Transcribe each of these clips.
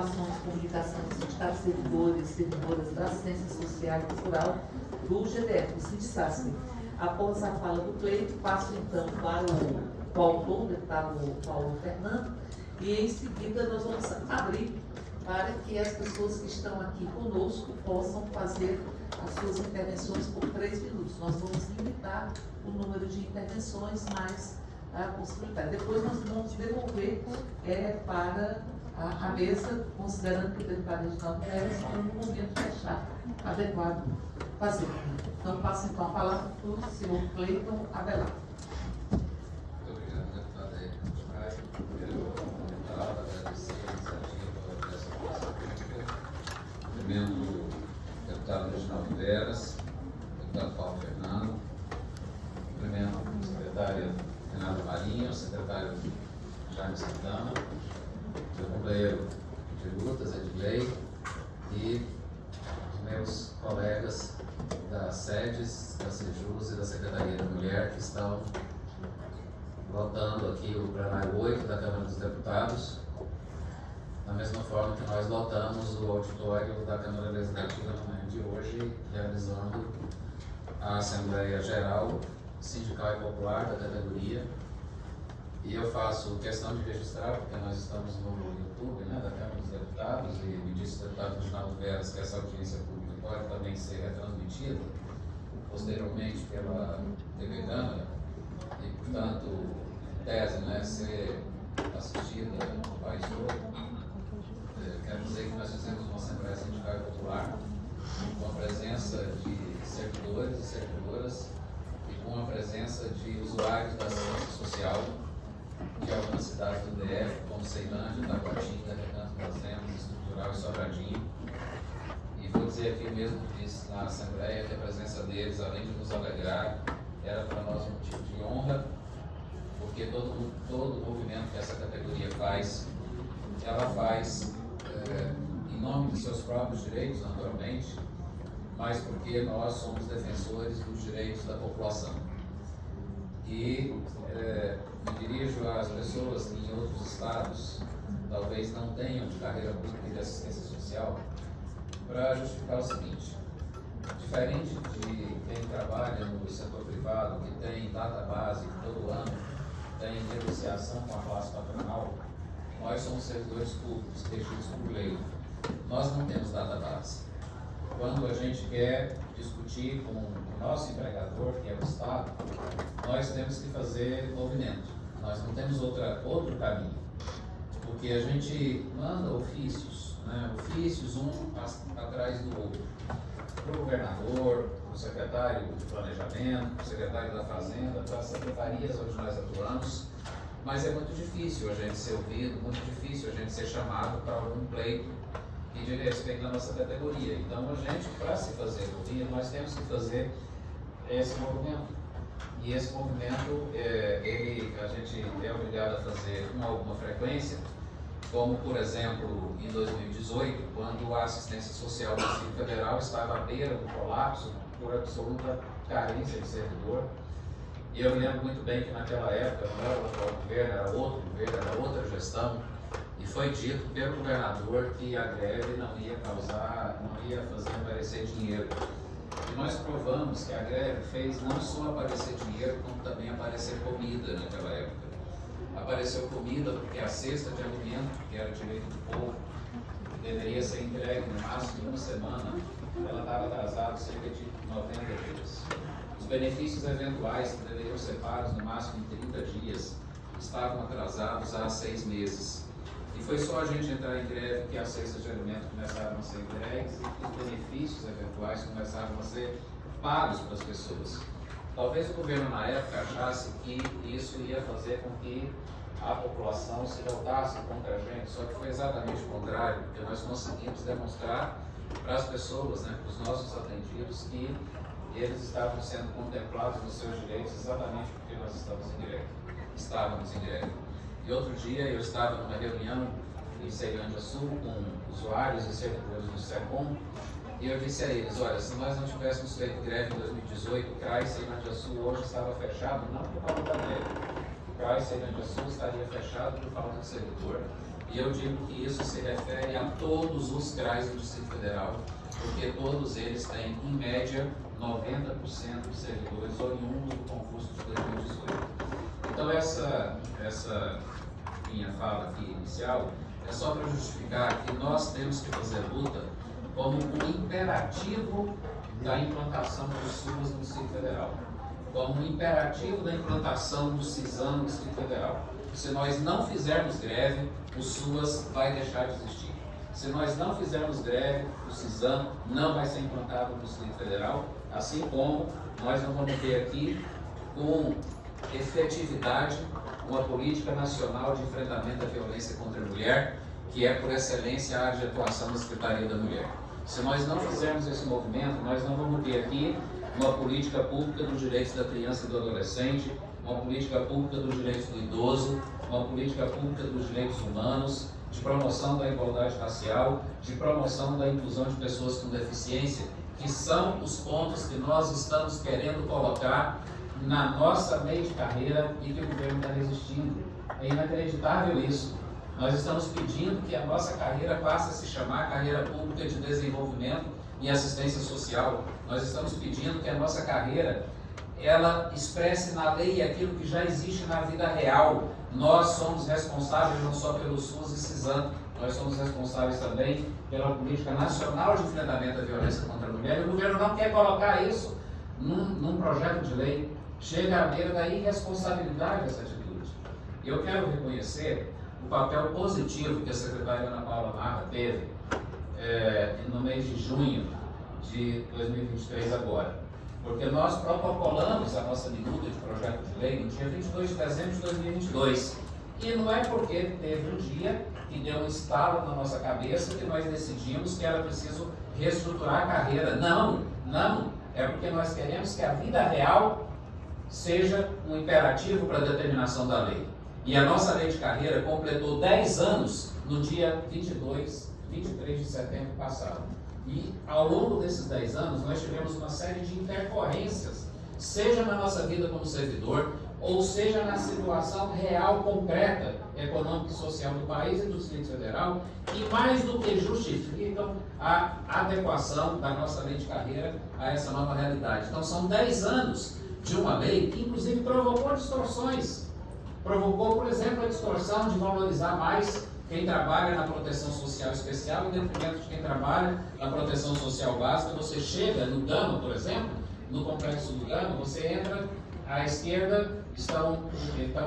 Relações, Comunicação e Sindicatos de Servidores e Servidoras da Assistência Social e Cultural do GDF, do Sindicasp. Após a fala do pleito, passo então para o deputado Paulo Fernando, e em seguida nós vamos abrir para que as pessoas que estão aqui conosco possam fazer as suas intervenções por 3 minutos. Nós vamos limitar o número de intervenções, mas a possibilidade. Depois nós vamos devolver para a mesa, considerando que o deputado Reginaldo Pérez foi um momento fechado, adequado fazer. Então, passo então a palavra para o senhor Cleiton Avelar. Muito obrigado, deputada Edna. Primeiro, comentar, agradecer a iniciativa dessa comissão pública. Cumprimento o deputado Reginaldo Pérez, o deputado Paulo Fernando, cumprimento a secretária Renata Marinho, o secretário Jaime Santana, meu companheiro de lutas, Edgley, e os meus colegas das sedes, da Sejus e da Secretaria da Mulher, que estão lotando aqui o plenário 8 da Câmara dos Deputados, da mesma forma que nós lotamos o auditório da Câmara Legislativa na manhã de hoje, realizando a Assembleia Geral Sindical e Popular da categoria. E eu faço questão de registrar, porque nós estamos no YouTube, da Câmara dos Deputados, e me disse o deputado Reginaldo Pérez que essa audiência pública pode também ser retransmitida posteriormente pela TV Câmara, e, portanto, em tese, ser assistida no país todo. Quero dizer que nós fizemos uma Assembleia Sindical e Popular com a presença de servidores e servidoras e com a presença de usuários da assistência social de algumas cidades do DF, como Ceilândia, Taguatinga, Recanto das Emas, Estrutural e Sobradinho. E vou dizer aqui o mesmo que disse na Assembleia, que a presença deles, além de nos alegrar, era para nós um motivo de honra, porque todo o movimento que essa categoria faz, ela faz em nome de seus próprios direitos, naturalmente, mas porque nós somos defensores dos direitos da população. E me dirijo às pessoas que em outros estados talvez não tenham de carreira pública e de assistência social para justificar o seguinte: diferente de quem trabalha no setor privado, que tem database que todo ano tem negociação com a classe patronal, nós somos servidores públicos, regidos por lei. Nós não temos database. Quando a gente quer discutir com o nosso empregador, que é o Estado, nós temos que fazer movimento. Nós não temos outro caminho. Porque a gente manda ofícios, ofícios um atrás do outro. Para o governador, para o secretário de Planejamento, para o secretário da Fazenda, para as secretarias onde nós atuamos. Mas é muito difícil a gente ser ouvido, muito difícil a gente ser chamado para algum pleito que diga respeito à nossa categoria. Então, a gente, para se fazer ouvir, nós temos que fazer esse movimento. E esse movimento, a gente é obrigado a fazer com alguma frequência, como, por exemplo, em 2018, quando a assistência social do Distrito Federal estava à beira do colapso por absoluta carência de servidor. E eu me lembro muito bem que naquela época não era o atual governo, era outro governo, era outra gestão, e foi dito pelo governador que a greve não ia fazer aparecer dinheiro. E nós provamos que a greve fez não só aparecer dinheiro, como também aparecer comida naquela época. Apareceu comida porque a cesta de alimento, que era direito do povo, que deveria ser entregue no máximo em uma semana, ela estava atrasada cerca de 90 dias. Os benefícios eventuais, que deveriam ser pagos no máximo em 30 dias, estavam atrasados há 6 meses. E foi só a gente entrar em greve que as cestas de alimento começaram a ser entregues e que os benefícios eventuais começaram a ser pagos para as pessoas. Talvez o governo na época achasse que isso ia fazer com que a população se voltasse contra a gente, só que foi exatamente o contrário, porque nós conseguimos demonstrar para as pessoas, para os nossos atendidos, que eles estavam sendo contemplados nos seus direitos exatamente porque nós estávamos em greve. E outro dia eu estava numa reunião em Ceilândia Sul com usuários e servidores do SECOM, e eu disse a eles: olha, se nós não tivéssemos feito greve em 2018, o CRAI Ceilândia Sul hoje estava fechado, não por causa da greve. O CRAI Ceilândia Sul estaria fechado por falta de servidor, E eu digo que isso se refere a todos os CRAs do Distrito Federal, porque todos eles têm, em média, 90% de servidores oriundos do concurso de 2018. Então essa minha fala aqui inicial é só para justificar que nós temos que fazer luta como um imperativo da implantação do SUAS no Distrito Federal, como um imperativo da implantação do CISAM no Distrito Federal. Se nós não fizermos greve, o SUAS vai deixar de existir. Se nós não fizermos greve, o CISAM não vai ser implantado no Distrito Federal, assim como nós não vamos ter aqui, com efetividade, uma política nacional de enfrentamento à violência contra a mulher, que é, por excelência, a área de atuação da Secretaria da Mulher. Se nós não fizermos esse movimento, nós não vamos ter aqui uma política pública dos direitos da criança e do adolescente, uma política pública dos direitos do idoso, uma política pública dos direitos humanos, de promoção da igualdade racial, de promoção da inclusão de pessoas com deficiência, que são os pontos que nós estamos querendo colocar na nossa lei de carreira e que o governo está resistindo. É inacreditável isso. Nós estamos pedindo que a nossa carreira passe a se chamar Carreira Pública de Desenvolvimento e Assistência Social. Nós estamos pedindo que a nossa carreira ela expresse na lei aquilo que já existe na vida real. Nós somos responsáveis não só pelo SUS e CISAM, nós somos responsáveis também pela Política Nacional de Enfrentamento à Violência contra a Mulher, e o governo não quer colocar isso num projeto de lei. Chega à beira da irresponsabilidade dessa atitude. Eu quero reconhecer o papel positivo que a secretária Ana Paula Marra teve no mês de junho de 2023 agora. Porque nós protocolamos a nossa minuta de projeto de lei no dia 22 de dezembro de 2022. E não é porque teve um dia que deu um estalo na nossa cabeça que nós decidimos que era preciso reestruturar a carreira. Não. É porque nós queremos que a vida real seja um imperativo para a determinação da lei. E a nossa lei de carreira completou 10 anos no dia 23 de setembro passado. E ao longo desses 10 anos nós tivemos uma série de intercorrências, seja na nossa vida como servidor, ou seja na situação real, concreta, econômica e social do país e do Distrito Federal, que mais do que justificam a adequação da nossa lei de carreira a essa nova realidade. Então são 10 anos de uma lei que inclusive provocou distorções. Provocou, por exemplo, a distorção de valorizar mais quem trabalha na proteção social especial em detrimento de quem trabalha na proteção social básica. Você chega no Gama, por exemplo, no complexo do Gama, você entra, à esquerda está um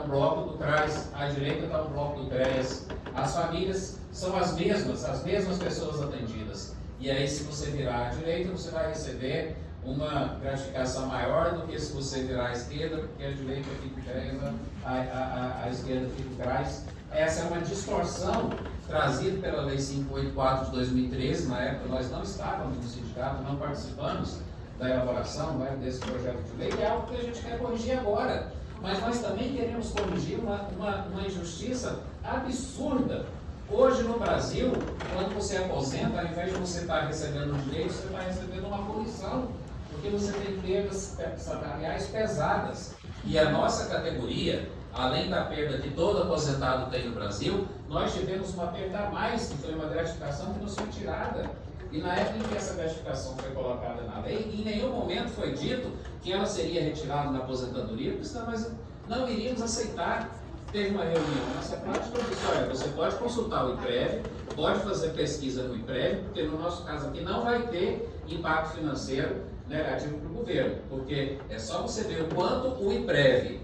bloco do CRAS, à direita está um bloco do CREAS. As famílias são as mesmas pessoas atendidas. E aí, se você virar à direita, você vai receber uma gratificação maior do que se você virar à esquerda, porque a direita fica o CREAS, a esquerda fica o CRAS. Essa é uma distorção trazida pela Lei 584 de 2013. Na época nós não estávamos no sindicato, não participamos da elaboração desse projeto de lei, é algo que a gente quer corrigir agora. Mas nós também queremos corrigir uma injustiça absurda. Hoje no Brasil, quando você aposenta, ao invés de você estar recebendo um direito, você está recebendo uma punição, porque você tem perdas salariais pesadas. E a nossa categoria, além da perda que todo aposentado tem no Brasil, nós tivemos uma perda a mais, que foi uma gratificação que nos foi tirada. E na época em que essa gratificação foi colocada na lei, em nenhum momento foi dito que ela seria retirada na aposentadoria, porque senão nós não iríamos aceitar. Teve uma reunião nessa prática e disse: olha, você pode consultar o IPREV, pode fazer pesquisa no IPREV, porque no nosso caso aqui não vai ter impacto financeiro negativo para o governo, porque é só você ver o quanto o IPREV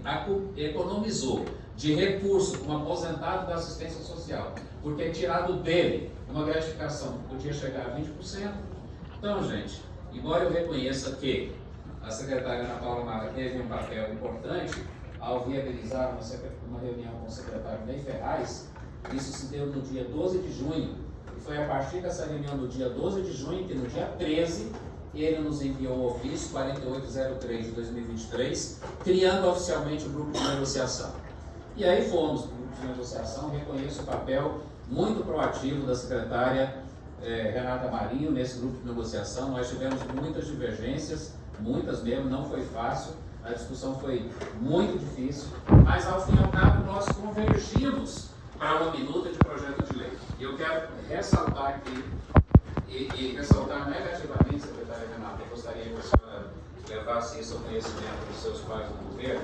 economizou de recurso com um aposentado da assistência social, porque tirado dele uma gratificação que podia chegar a 20%. Então, gente, embora eu reconheça que a secretária Ana Paula Marra teve um papel importante ao viabilizar uma reunião com o secretário Ney Ferraz, isso se deu no dia 12 de junho, e foi a partir dessa reunião do dia 12 de junho que no dia 13 ele nos enviou o ofício 4803 de 2023, criando oficialmente o grupo de negociação. E aí fomos para o grupo de negociação. Reconheço o papel muito proativo da secretária Renata Marinho nesse grupo de negociação. Nós tivemos muitas divergências, muitas mesmo, não foi fácil, a discussão foi muito difícil, mas ao fim e ao cabo nós convergimos para uma minuta de projeto de lei. E eu quero ressaltar aqui, e ressaltar negativamente, secretária Renata, eu gostaria que a senhora levasse isso ao conhecimento dos seus pares do governo,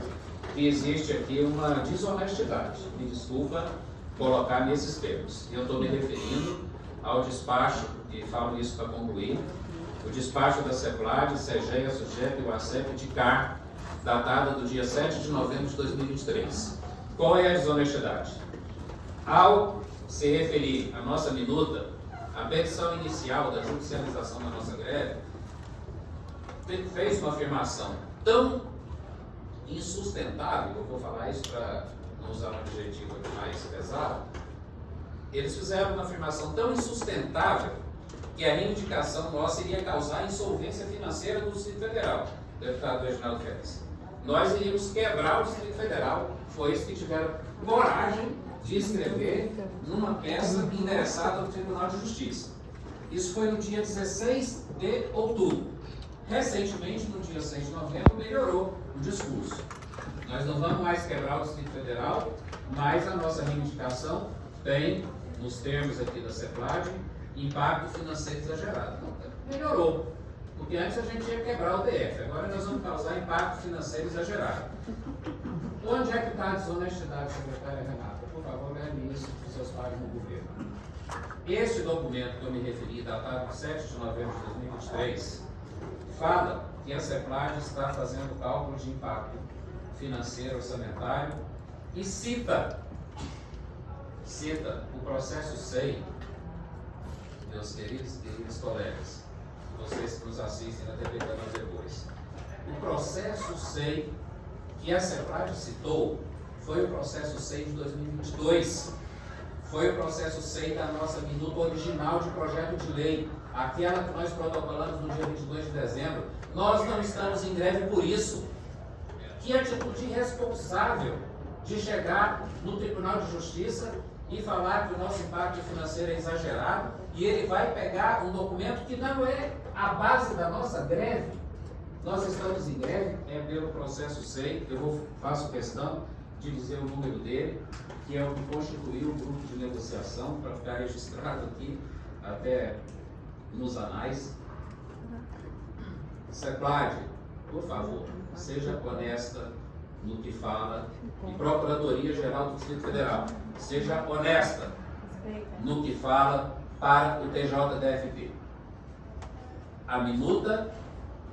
que existe aqui uma desonestidade. Me desculpa colocar nesses termos. Eu estou me referindo ao despacho, e falo isso para concluir, o despacho da CEPLAD, CEGEA, SUGEP e UACEP de CAR, datada do dia 7 de novembro de 2023. Qual é a desonestidade? Ao se referir à nossa minuta, a petição inicial da judicialização da nossa greve fez uma afirmação tão insustentável, eu vou falar isso para não usar um adjetivo mais pesado, eles fizeram uma afirmação tão insustentável que a reivindicação nossa iria causar insolvência financeira do Distrito Federal, deputado Reginaldo Félix. Nós iríamos quebrar o Distrito Federal, foi isso que tiveram coragem de escrever numa peça endereçada ao Tribunal de Justiça. Isso foi no dia 16 de outubro. Recentemente, no dia 6 de novembro, melhorou o discurso. Nós não vamos mais quebrar o Distrito Federal, mas a nossa reivindicação tem, nos termos aqui da CEPLAD, impacto financeiro exagerado. Não, melhorou. Porque antes a gente ia quebrar o DF, agora nós vamos causar impacto financeiro exagerado. Onde é que está a desonestidade, secretária Renata? Por favor, leve isso para os seus pares no governo. Este documento que eu me referi, datado de 7 de novembro de 2023, fala que a CEPLAD está fazendo cálculo de impacto financeiro orçamentário e cita o processo SEI, meus queridos colegas, vocês que nos assistem na TV Câmara depois. O processo SEI que a CEPLAD citou foi o processo SEI de 2022. Foi o processo SEI da nossa minuta original de projeto de lei, aquela que nós protocolamos no dia 22 de dezembro. Nós não estamos em greve por isso. Que atitude irresponsável de chegar no Tribunal de Justiça e falar que o nosso impacto financeiro é exagerado e ele vai pegar um documento que não é a base da nossa greve. Nós estamos em greve, é pelo processo SEI, faço questão de dizer o número dele, que é o que constituiu o grupo de negociação, para ficar registrado aqui, até nos anais. CEPLAD, por favor, seja honesta no que fala, e Procuradoria-Geral do Distrito Federal, seja honesta no que fala para o TJDFT. A minuta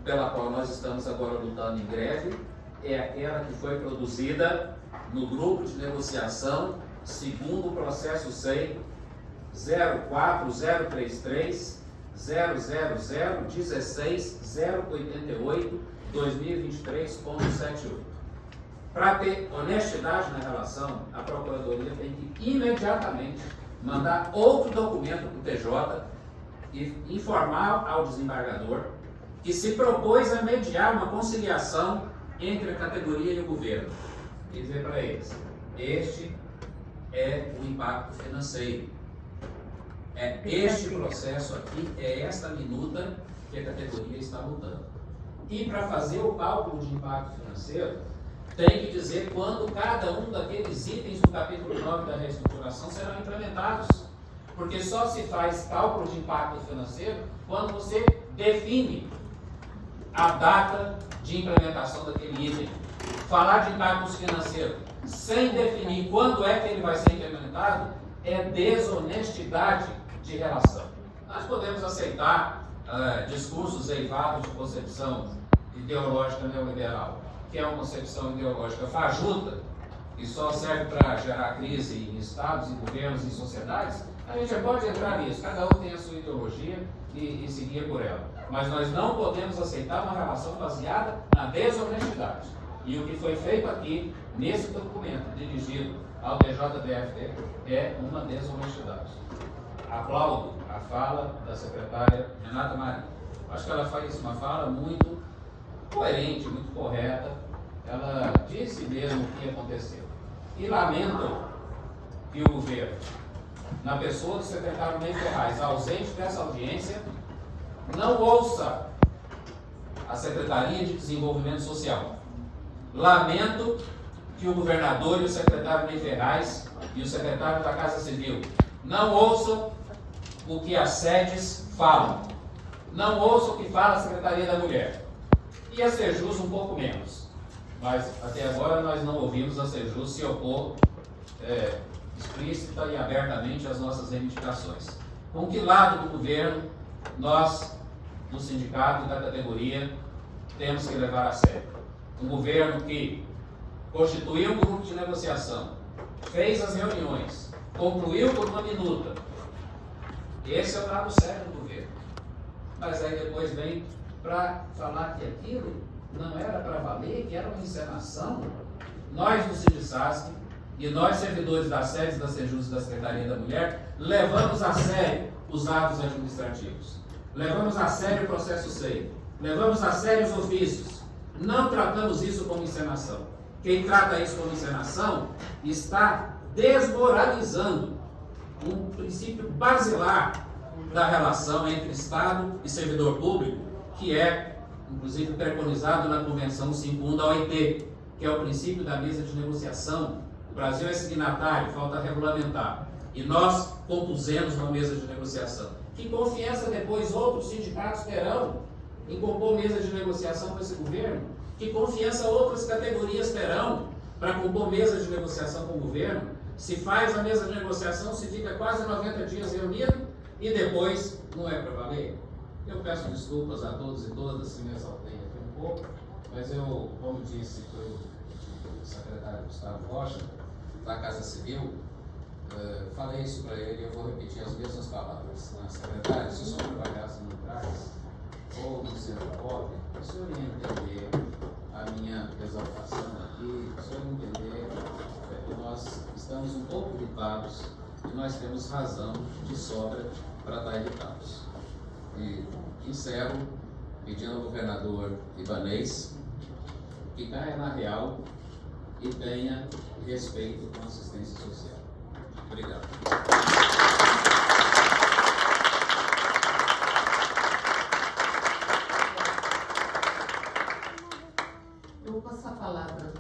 pela qual nós estamos agora lutando em greve é aquela que foi produzida no grupo de negociação segundo o processo SEI 04033 00016 088 2023.78. Para ter honestidade na relação, a Procuradoria tem que imediatamente mandar outro documento para o TJ e informar ao desembargador que se propôs a mediar uma conciliação entre a categoria e o governo. E dizer para eles, este é o impacto financeiro. É este processo aqui, é esta minuta que a categoria está lutando. E para fazer o cálculo de impacto financeiro, tem que dizer quando cada um daqueles itens do capítulo 9 da reestruturação serão implementados. Porque só se faz cálculo de impacto financeiro quando você define a data de implementação daquele item. Falar de impactos financeiros sem definir quando é que ele vai ser implementado é desonestidade de relação. Nós podemos aceitar discursos eivados de concepção ideológica neoliberal, que é uma concepção ideológica fajuta e só serve para gerar crise em estados, em governos, em sociedades. A gente já pode entrar nisso, cada um tem a sua ideologia e seguir por ela. Mas nós não podemos aceitar uma relação baseada na desonestidade. E o que foi feito aqui, nesse documento dirigido ao TJDFT, é uma desonestidade. Aplaudo a fala da secretária Renata Maria. Acho que ela faz uma fala muito coerente, muito correta. Ela disse mesmo o que aconteceu. E lamento que o governo, na pessoa do secretário Ney Ferraz, ausente dessa audiência, não ouça a Secretaria de Desenvolvimento Social. Lamento que o governador e o secretário Ney Ferraz e o secretário da Casa Civil, não ouçam o que as sedes falam. Não ouçam o que fala a Secretaria da Mulher. E a Sejus um pouco menos. Mas até agora nós não ouvimos a Sejus se opor explícita e abertamente às nossas reivindicações. Com que lado do governo nós, do sindicato e da categoria, temos que levar a sério? Um governo que constituiu um grupo de negociação, fez as reuniões, concluiu por uma minuta. Esse é o lado sério do governo. Mas aí depois vem para falar que aquilo não era para valer, que era uma encenação. Nós do Sindicasc e nós, servidores das sedes da Sejus e da Secretaria da Mulher, levamos a sério os atos administrativos. Levamos a sério o processo SEI. Levamos a sério os ofícios. Não tratamos isso como encenação. Quem trata isso como encenação está desmoralizando um princípio basilar da relação entre Estado e servidor público, que é, inclusive, preconizado na Convenção 51 da OIT, que é o princípio da mesa de negociação. O Brasil é signatário, falta regulamentar. E nós compusemos uma mesa de negociação. Que confiança depois outros sindicatos terão em compor mesa de negociação com esse governo? Que confiança outras categorias terão para compor mesa de negociação com o governo? Se faz a mesa de negociação, se fica quase 90 dias reunido e depois não é para valer? Eu peço desculpas a todos e todas se me exaltei aqui um pouco, mas eu, como disse, foi o secretário Gustavo Rocha, da Casa Civil, falei isso para ele e eu vou repetir as mesmas palavras. Secretário, se o senhor trabalhasse no Traz ou no Centro Pop, o senhor ia entender a minha exaltação aqui, o senhor ia entender que nós estamos um pouco irritados e nós temos razão de sobra para estar irritados. E encerro pedindo ao governador Ibanez que caia na real e tenha respeito com a assistência social.